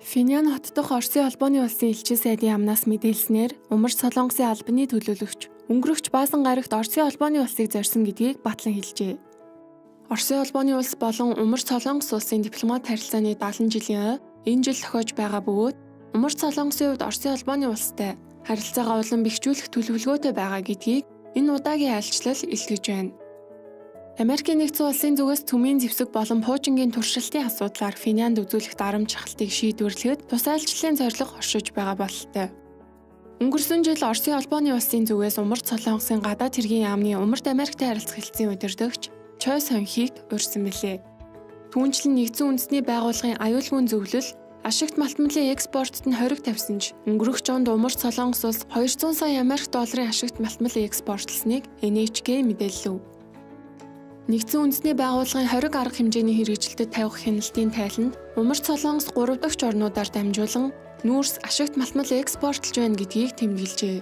Финян хот дахь Оросын холбооны улсын элчин сайдын яамнаас мэдээлснээр Умар Солонгосын албаны төлөөлөгч өнгөрөгч Баасан гарагт Оросын холбооны улсыг зорьсон гэдгийг батлан хэлжээ. Оросын холбооны улс болон Умар Солонгос улсын дипломат харилцааны 70 жилийн энэ жил тохиож байгаа бөгөөд Умар Солонгосын хувьд Оросын холбооны улстай харилцаагаа улам бэхжүүлэх төлөвлөгөөтэй байгаа гэдгийг энэ удаагийн айлчлал илтгэж байна. Америкийн нэгдсэн улсын зүгээс цөмийн зэвсэг болон пуужингийн туршилтын асуудлаар Финлянд үзүүлэх дарамт шахалтыг шийдвэрлэхэд тус айлчлалын зорилго оршиж байгаа бололтой. Өнгөрсөн жил Оросын холбооны улсын зүгээс Умард Солонгосын гадаад хэргийн яамны Умард Америктэй харилцах хэлтсийн удирдагч Чой Сонхийг урьсан билээ. Түүнчлэн нэгдсэн үндэсний байгууллагын аюулгүйн зөвлөл ашигт малтмалын экспортод нь хориг тавьсан ч өнгөрөх онд Умард Солонгос улс 200 сая Америк долларын ашигт малтмал экспортлсныг NHK мэдээлэв. Нэгдсэн үндэсний байгууллагын хориг арга хэмжээний хэрэгжилтэд тавих хяналтын тайланд Умард Солонгос 3 дахь орнуудаар дамжуулан нүүрс ашигт малтмал экспортлж байна гэдгийг тэмдэглэжээ.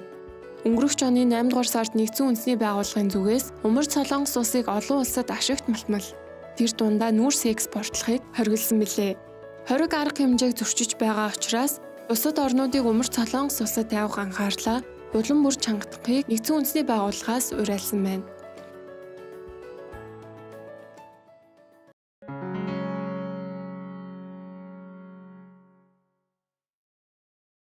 Өнгөрөх оны 8 дугаар сард нэгдсэн үндэсний байгууллагын зүгээс Умард Солонгос улсыг олон улсад ашигт малтмал тэр дундаа нүүрс экспортлохыг хориглосон билээ. Хориг арга хэмжээг зөрчиж байгаа учраас бусад орнуудыг Умард Солонгос улсад тавих анхаарлаа улам бүр чангадахыг нэгдсэн үндэсний байгууллагаас уриалсан байна.